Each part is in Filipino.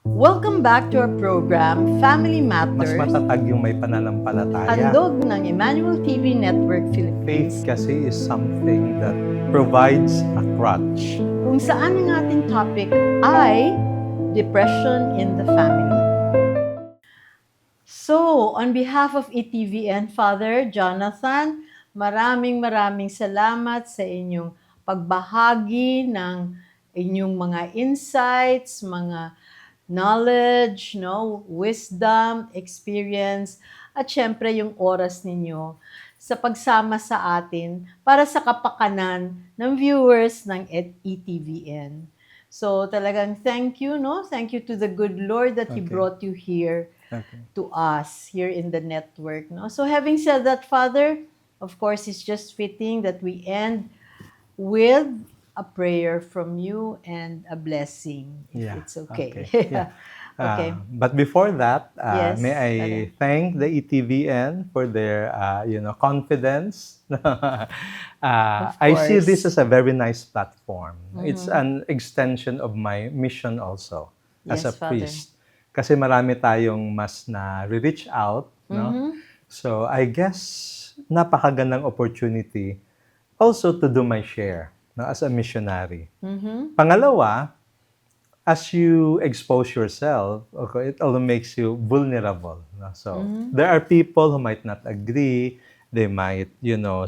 Welcome back to our program, Family Mas Matters, matatag yung may pananampalataya. handog ng Emmanuel TV Network Faith Philippines, kasi is something that provides a crutch. kung saan ang ating topic ay Depression in the Family. So, on behalf of ETVN, Father Jonathan, maraming salamat sa inyong pagbahagi ng inyong mga insights, mga knowledge, no, wisdom, experience, at syempre yung oras ninyo sa pagsama sa atin para sa kapakanan ng viewers ng ETVN. So talagang thank you, no? Thank you to the good Lord that He Okay. brought you here Okay. to us here in the network, no? So having said that, Father, of course, it's just fitting that we end with a prayer from you and a blessing, if Yeah. it's okay. Yeah. Okay. But before that, Yes, may I Father. thank the ETVN for their, confidence. I see course. this as a very nice platform. It's Mhm. an extension of my mission also as a Yes, Father. priest. Kasi marami tayong mas na-reach out, no? Mhm. So I guess napakagandang opportunity also to do my share, no, as a missionary. Mhm. Pangalawa, as you expose yourself, okay, it also makes you vulnerable. No? So Mhm. there are people who might not agree. They might,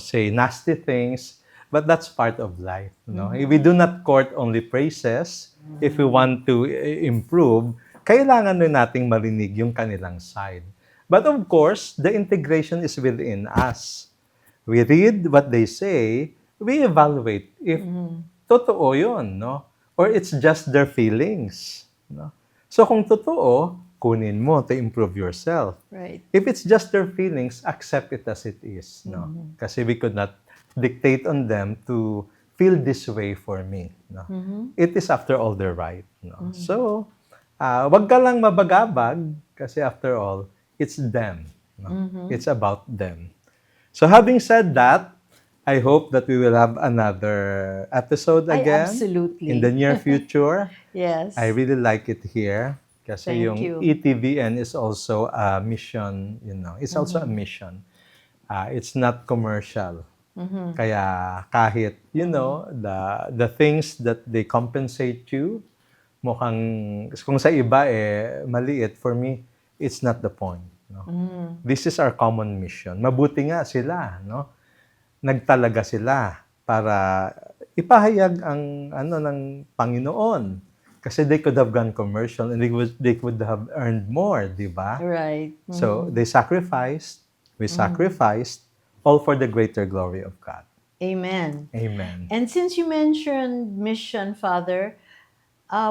say nasty things, but that's part of life. No? We do not court only praises. If we want to improve, kailangan rin nating marinig yung kanilang side. But of course, the integration is within us. We read what they say, we evaluate if totoo yun, no? Or it's just their feelings, no? So kung totoo, kunin mo to improve yourself. Right. If it's just their feelings, accept it as it is, no? Kasi we could not dictate on them to feel this way for me, no? It is after all their right, no? So, wag ka lang mabagabag kasi after all, it's them, no? It's about them. So having said that, I hope that we will have another episode Ay, again absolutely. in the near future. Yes. I really like it here kasi Thank yung you. ETVN is also a mission, it's also a mission. It's not commercial. Kaya kahit, the things that they compensate you, mukhang, kung sa iba maliit, for me, it's not the point. No? This is our common mission. Mabuti nga sila, no? Nagtalaga sila para ipahayag ang ng Panginoon. Kasi they could have gone commercial and they could have earned more, di ba? Right. So they sacrificed, we sacrificed, all for the greater glory of God. Amen. Amen. And since you mentioned mission, Father,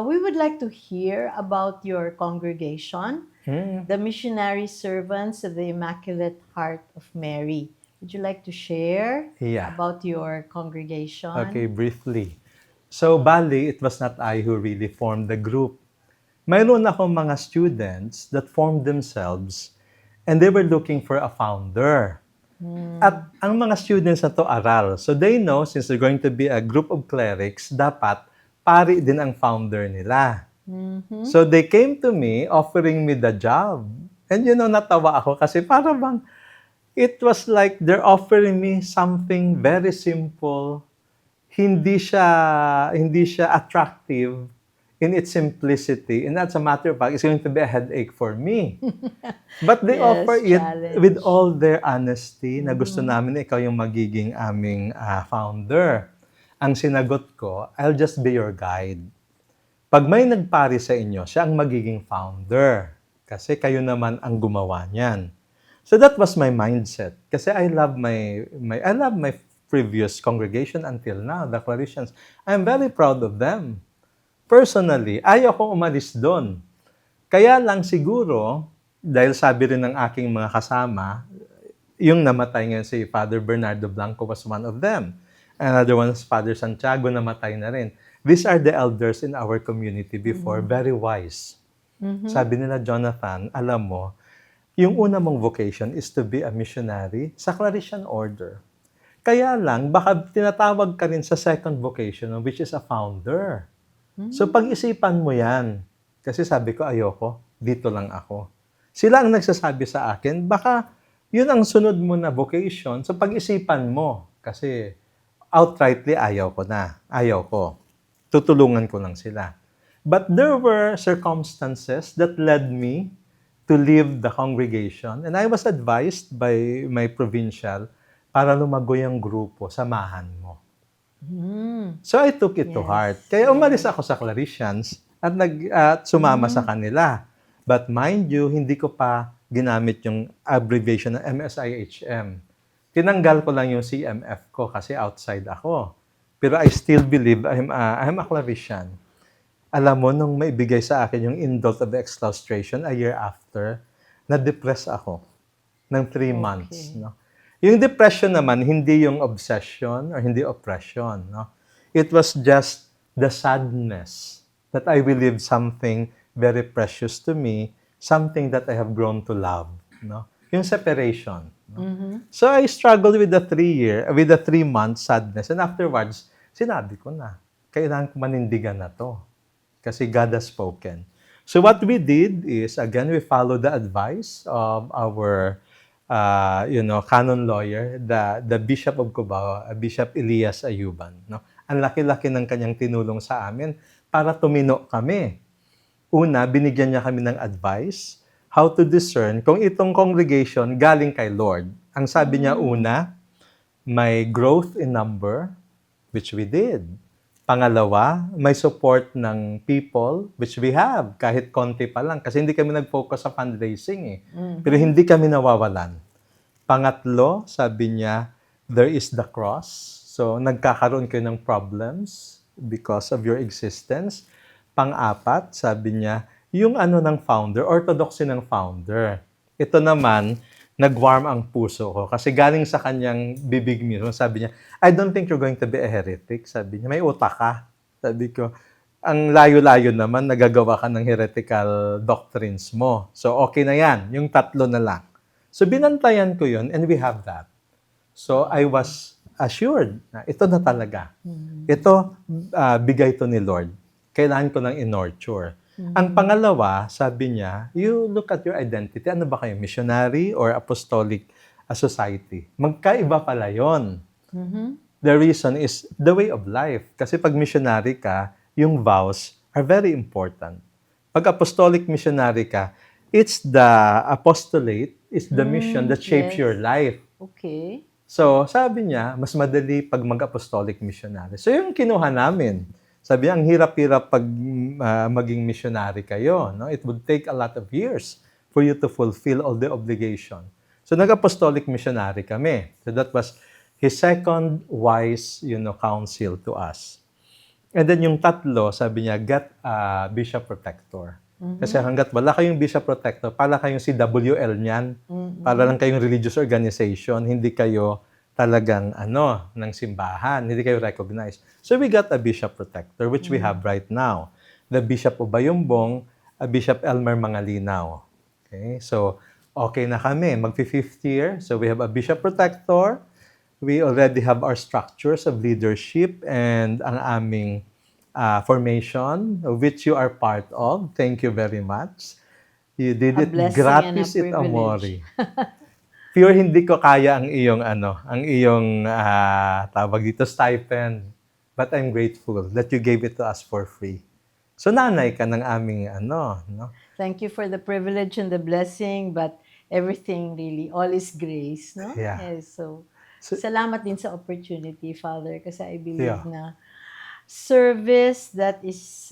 we would like to hear about your congregation, the Missionary Servants of the Immaculate Heart of Mary. Would you like to share Yeah. about your congregation? Okay, briefly. So, bali, it was not I who really formed the group. Mayroon akong mga students that formed themselves and they were looking for a founder. At ang mga students na to aral. So they know, since they're going to be a group of clerics, dapat pari din ang founder nila. So they came to me offering me the job. And natawa ako kasi para bang, it was like they're offering me something very simple. Hindi siya attractive in its simplicity. And as a matter of fact, it's going to be a headache for me. But they Yes, offer it challenge. with all their honesty na gusto namin na ikaw yung magiging aming founder. Ang sinagot ko, I'll just be your guide. Pag may nagpari sa inyo, siya ang magiging founder. Kasi kayo naman ang gumawa niyan. So that was my mindset. Kasi I love my previous congregation until now, the Claretians. I'm very proud of them. Personally, ayaw kong umalis doon. Kaya lang siguro, dahil sabi rin ng aking mga kasama, yung namatay ngayon si Father Bernardo Blanco was one of them. Another one is Father Santiago, namatay na rin. These are the elders in our community before, very wise. Sabi nila, Jonathan, alam mo, yung una mong vocation is to be a missionary sa Claretian Order. Kaya lang, baka tinatawag ka rin sa second vocation, which is a founder. So pag-isipan mo yan. Kasi sabi ko, ayoko, dito lang ako. Sila ang nagsasabi sa akin, baka yun ang sunod mo na vocation, so pag-isipan mo. Kasi outrightly, ayaw ko na. Ayaw ko. Tutulungan ko lang sila. But there were circumstances that led me to leave the congregation. And I was advised by my provincial para lumago yung grupo, samahan mo. So I took it to Yes. heart. Kaya umalis ako sa Claretians at sumama sa kanila. But mind you, hindi ko pa ginamit yung abbreviation ng MSIHM. Tinanggal ko lang yung CMF ko kasi outside ako. Pero I still believe I'm a Claretian. Alam mo, nung maibigay sa akin yung indult of exclaustration a year after, na-depress ako ng 3 months. No? Yung depression naman, hindi yung obsession or hindi oppression. No? It was just the sadness that I will leave something very precious to me, something that I have grown to love. No? Yung separation. No? So I struggled with the 3-month sadness. And afterwards, sinabi ko na, kailangan ko manindigan na to. Kasi God has spoken. So what we did is, again, we followed the advice of our canon lawyer, the Bishop of Cubao, Bishop Elias Ayuban. No? Ang laki-laki ng kanyang tinulong sa amin para tumino kami. Una, binigyan niya kami ng advice how to discern kung itong congregation galing kay Lord. Ang sabi niya una, may growth in number, which we did. Pangalawa, may support ng people, which we have, kahit konti pa lang. Kasi hindi kami nag-focus sa fundraising eh. Pero hindi kami nawawalan. Pangatlo, sabi niya, there is the cross. So, nagkakaroon kayo ng problems because of your existence. Pang-apat, sabi niya, yung ng founder, orthodoxy ng founder. Ito naman, nag-warm ang puso ko. Kasi galing sa kanyang bibig mismo, sabi niya, I don't think you're going to be a heretic. Sabi niya, may utak ka. Sabi ko, ang layo-layo naman, nagagawa ka ng heretical doctrines mo. So, okay na yan. Yung 3 na lang. So, binantayan ko yun, and we have that. So, I was assured na ito na talaga. Ito, bigay to ni Lord. Kailangan ko ng in-nurture. Ang pangalawa, sabi niya, you look at your identity. Ano ba kayo? Missionary or apostolic society? Magkaiba pala yun. The reason is the way of life. Kasi pag missionary ka, yung vows are very important. Pag apostolic missionary ka, it's the apostolate, it's the mission that shapes your life. Okay. So, sabi niya, mas madali pag mag-apostolic missionary. So, yung kinuha namin. Sabi niya, ang hirap-hirap pag maging missionary kayo. No? It would take a lot of years for you to fulfill all the obligation. So, nag-apostolic missionary kami. So, that was his second wise counsel to us. And then yung 3, sabi niya, get a bishop protector. Kasi hanggat wala kayong bishop protector, para kayong si WL niyan, para lang kayong religious organization, hindi kayo talagang ng simbahan, hindi kayo recognized. So we got a bishop protector, which we have right now. The Bishop of Bayumbong, Bishop Elmer Mangalinaw. Okay, so okay na kami, mag-5th year. So we have a bishop protector. We already have our structures of leadership and ang aming formation, of which you are part of. Thank you very much. You did it gratis et amore. Pure hindi ko kaya ang iyong tawag dito, stipend. But I'm grateful that you gave it to us for free. So nanay ka ng aming no? Thank you for the privilege and the blessing, but everything really, all is grace, no? Yeah. Yes, so salamat din sa opportunity, Father, kasi I believe Yeah. na service that is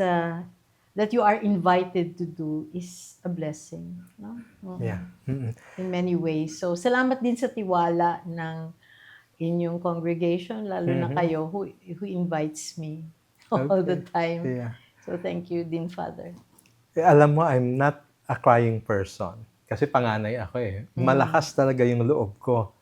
that you are invited to do is a blessing, no? Yeah. In many ways. So salamat din sa tiwala ng inyong congregation, lalo na kayo who invites me all the time. Yeah. So thank you din, Father. Alam mo, I'm not a crying person. Kasi panganay ako eh. Malakas talaga yung loob ko.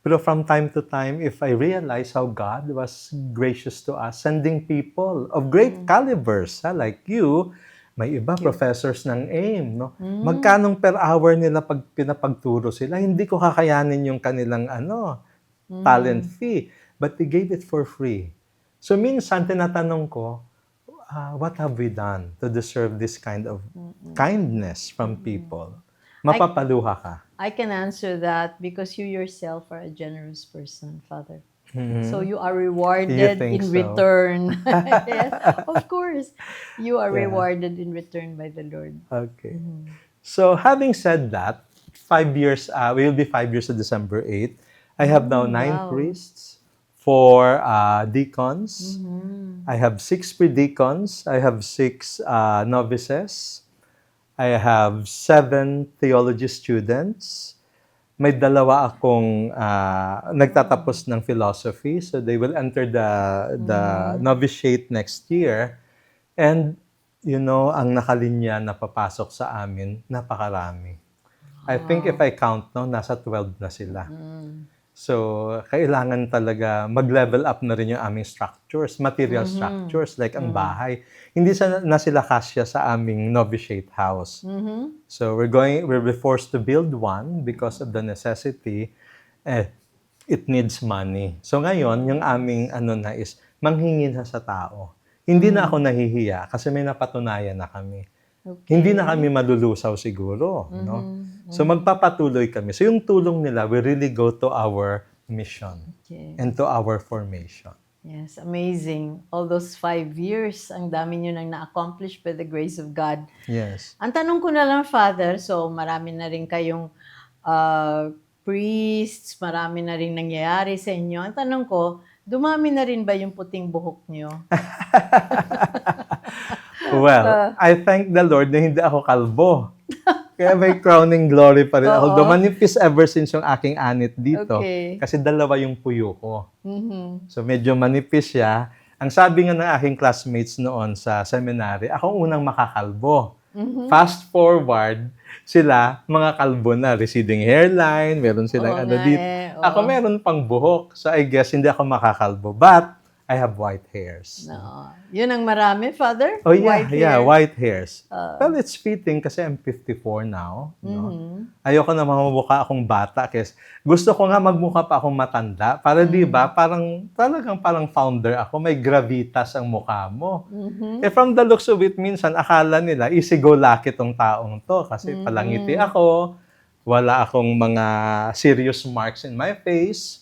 Pero from time to time, if I realize how God was gracious to us, sending people of great calibers, like you, may iba, professors ng AIM, no? Magkanong per hour nila pag pinapagturo sila, hindi ko kakayanin yung kanilang talent fee. But they gave it for free. So minsan, tinatanong ko, what have we done to deserve this kind of kindness from people? Mapapaluha ka. I can answer that because you yourself are a generous person, Father. So you are You rewarded think in so? return. Yes, of course. You are Yeah. rewarded in return by the Lord. Okay. So having said that, 5 years, we will be 5 years on December 8th. I have now 9 Wow. priests, 4 deacons. Mhm. I have 6 pre-deacons. I have 6 novices. I have 7 theology students. May 2 akong nagtatapos ng philosophy. So they will enter the novitiate next year. And, ang nakalinya na papasok sa amin, napakarami. I think if I count now, nasa 12 na sila. So, kailangan talaga mag-level up na rin yung aming structures, material structures, like ang bahay. Hindi na sila kasya sa aming novitiate house. So, we'll be forced to build one because of the necessity. It needs money. So, ngayon, yung aming is, manghingi na sa tao. Hindi na ako nahihiya kasi may napatunayan na kami. Okay. Hindi na kami malulusaw siguro, no? So magpapatuloy kami. So yung tulong nila will really go to our mission Okay. and to our formation. Yes, amazing. All those 5 years, ang dami nyo nang na-accomplish by the grace of God. Yes. Ang tanong ko na lang, Father, so marami na rin kayong priests, marami na rin nangyayari sa inyo. Ang tanong ko, dumami na rin ba yung puting buhok nyo? Well, I thank the Lord na hindi ako kalbo. Kaya may crowning glory pa rin ako. Oo. Dumanipis ever since yung aking anit dito. Okay. Kasi 2 yung puyo ko. Mhm. So medyo manipis siya. Ang sabi nga ng aking classmates noon sa seminary, ako ang unang makakalbo. Fast forward, sila, mga kalbo na, receding hairline, meron silang Oo nga dito. oo. Ako meron pang buhok. So I guess hindi ako makakalbo. But I have white hairs. No. Yun ang marami, Father? Oh yeah, White hair. white hairs. Well, it's fitting kasi I'm 54 now. No? Ayoko na mamumukha akong bata kasi gusto ko nga magmukha pa akong matanda para di ba parang talagang founder ako, may gravitas ang mukha mo. From the looks of it, minsan akala nila easy go lucky tong taong to kasi palangiti ako, wala akong mga serious marks in my face.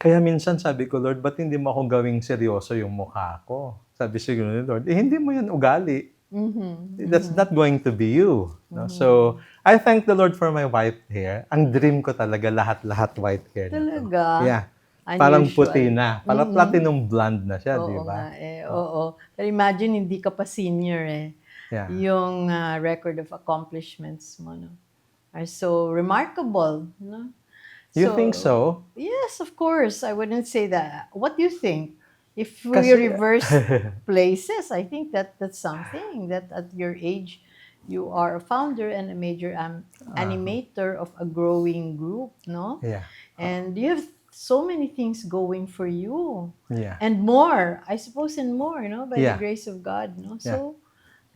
Kaya minsan sabi ko, Lord, ba't hindi mo ako gawing seryoso yung mukha ko? Sabi siguro ni Lord, hindi mo yan ugali. That's not going to be you. No? So, I thank the Lord for my white hair. Ang dream ko talaga, lahat-lahat white hair. Talaga? Yeah. Parang Unusual. puti na. Parang platinum blonde na siya, di Oo ba? nga oo. Pero imagine, hindi ka pa senior Yeah. Yung record of accomplishments mo, no? Are so remarkable, no? You think so? Yes, of course. I wouldn't say that. What do you think? If we Kasi- reverse places, I think that's something that at your age, you are a founder and a major animator of a growing group, no? Yeah. And you have so many things going for you. Yeah. And more, I suppose, and more, no? By Yeah. the grace of God, no? So,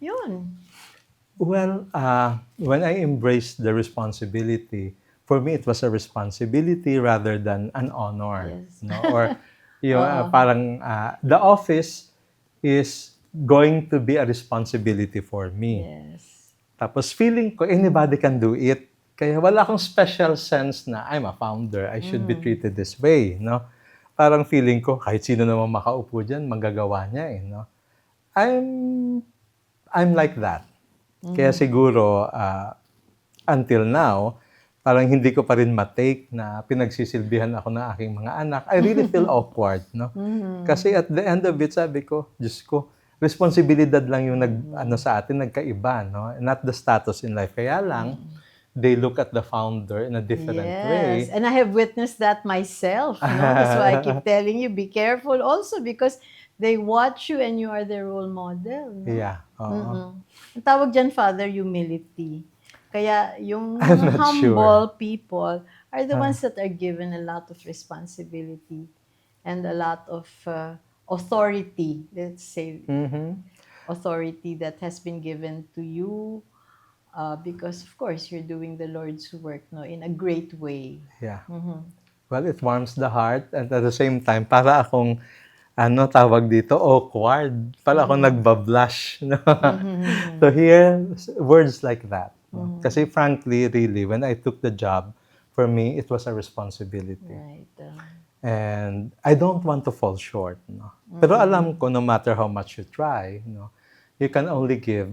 yun. Well, when I embraced the responsibility, for me, it was a responsibility rather than an honor. Yes. No? Or, parang the office is going to be a responsibility for me. Yes. Tapos feeling ko, anybody can do it. Kaya wala akong special sense na I'm a founder, I should be treated this way. No? Parang feeling ko, kahit sino naman makaupo dyan, magagawa niya. No? I'm like that. Kaya siguro, until now, parang hindi ko pa rin matake na pinagsisilbihan ako ng aking mga anak. I really feel awkward, no? Kasi at the end of it, sabi ko, Diyos ko, responsibilidad lang yung sa atin, nagkaiba, no? Not the status in life. Kaya lang, they look at the founder in a different way. Yes, and I have witnessed that myself. No? That's why I keep telling you, be careful also because they watch you and you are their role model. No? Yeah. Oo. Ang tawag dyan, Father, humility. Kaya yung I'm mga not humble people are the ones that are given a lot of responsibility and a lot of authority, let's say, authority that has been given to you because, of course, you're doing the Lord's work in a great way. Yeah. Well, it warms the heart and at the same time, para akong tawag dito, awkward. Para ako nagbablush. No? Mhm. To hear words like that. No? Mhm. Kasi frankly, really, when I took the job, for me, it was a responsibility. Right. And I don't want to fall short. No? Pero alam ko, no matter how much you try, no, you can only give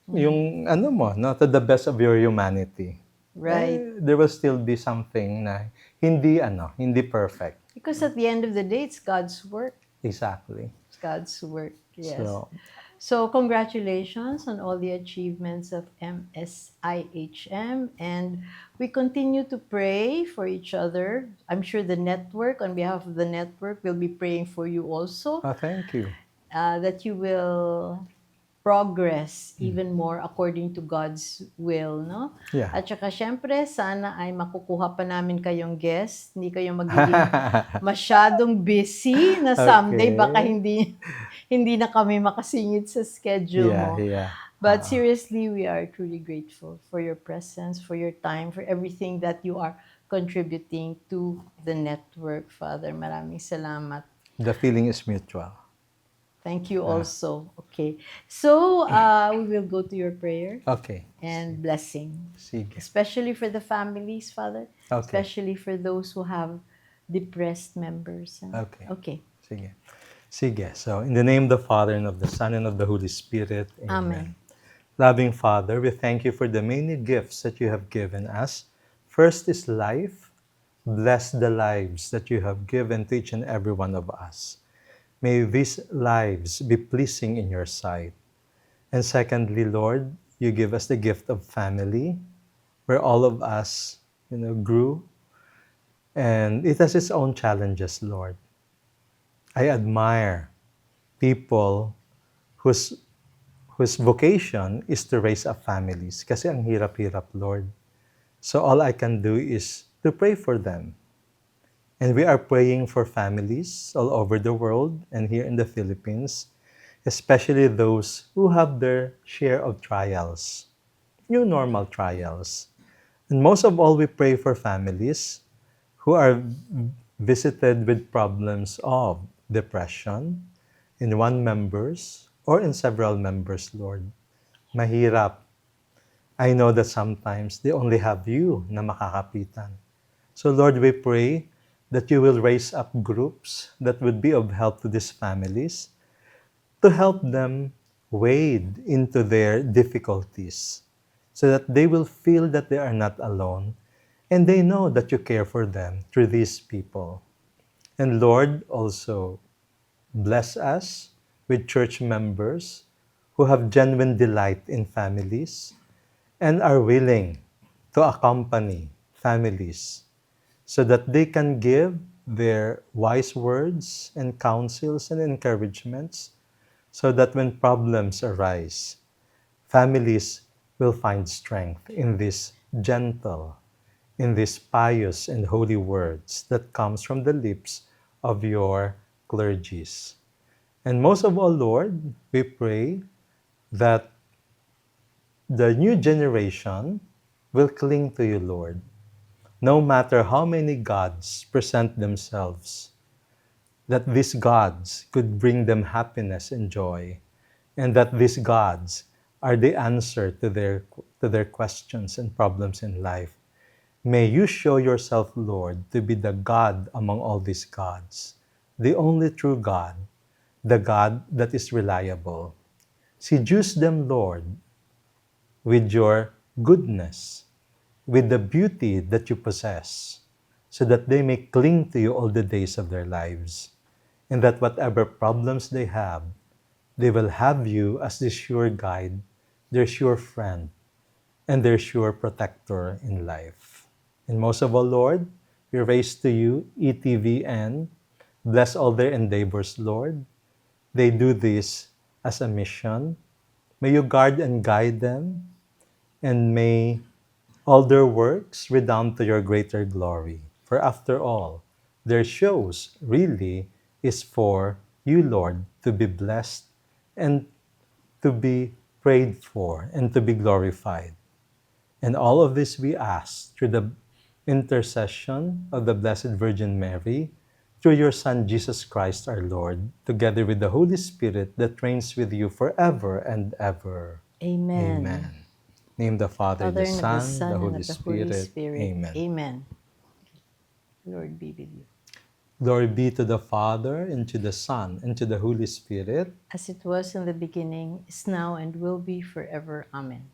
yung mo, no, to the best of your humanity. Right. There will still be something na hindi perfect. Because at the end of the day, it's God's work. Exactly. It's God's work. Yes. So, So congratulations on all the achievements of MSIHM, and we continue to pray for each other. I'm sure the network, on behalf of the network, will be praying for you also, thank you. that you will progress even more according to God's will, no? Yeah. At saka syempre, sana ay makukuha pa namin kayong guest. Hindi kayo magiging masyadong busy na someday Okay. baka hindi na kami makasingit sa schedule mo. Yeah. But seriously, we are truly grateful for your presence, for your time, for everything that you are contributing to the network, Father. Maraming salamat. The feeling is mutual. Thank you also. Okay. So, we will go to your prayer Okay. and blessing. Sige. Especially for the families, Father. Okay. Especially for those who have depressed members. Okay. Okay. Sige. So, in the name of the Father, and of the Son, and of the Holy Spirit. Amen. Loving Father, we thank you for the many gifts that you have given us. First is life. Bless the lives that you have given to each and every one of us. May these lives be pleasing in your sight. And secondly, Lord, you give us the gift of family, where all of us, grew. And it has its own challenges, Lord. I admire people whose vocation is to raise up families. Kasi ang hirap-hirap, Lord. So all I can do is to pray for them. And we are praying for families all over the world and here in the Philippines, especially those who have their share of trials, new normal trials. And most of all, we pray for families who are visited with problems of depression in one members or in several members, Lord. Mahirap. I know that sometimes they only have you na makakapitan. So Lord, we pray that you will raise up groups that would be of help to these families to help them wade into their difficulties so that they will feel that they are not alone and they know that you care for them through these people. And Lord, also bless us with church members who have genuine delight in families and are willing to accompany families so that they can give their wise words and counsels and encouragements so that when problems arise, families will find strength in this gentle, in these pious and holy words that comes from the lips of your clergies. And most of all, Lord, we pray that the new generation will cling to you, Lord. No matter how many gods present themselves, that these gods could bring them happiness and joy, and that these gods are the answer to their questions and problems in life. May you show yourself, Lord, to be the God among all these gods, the only true God, the God that is reliable. Seduce them, Lord, with your goodness, with the beauty that you possess, so that they may cling to you all the days of their lives, and that whatever problems they will have you as the sure guide, their sure friend, and their sure protector in life. And most of all, Lord, we raise to you ETVN. Bless all their endeavors, Lord. They do this as a mission. May you guard and guide them, and may all their works redound to your greater glory. For after all, their shows really is for you, Lord, to be blessed and to be prayed for and to be glorified. And all of this we ask through the intercession of the Blessed Virgin Mary, through your Son, Jesus Christ our Lord, together with the Holy Spirit that reigns with you forever and ever. Amen. Amen. Name the Father, Father, the and of the Son, Son, the and Holy of the Holy Spirit. Spirit. Amen. Amen. Lord be with you. Glory be to the Father, and to the Son, and to the Holy Spirit. As it was in the beginning, is now, and will be forever. Amen.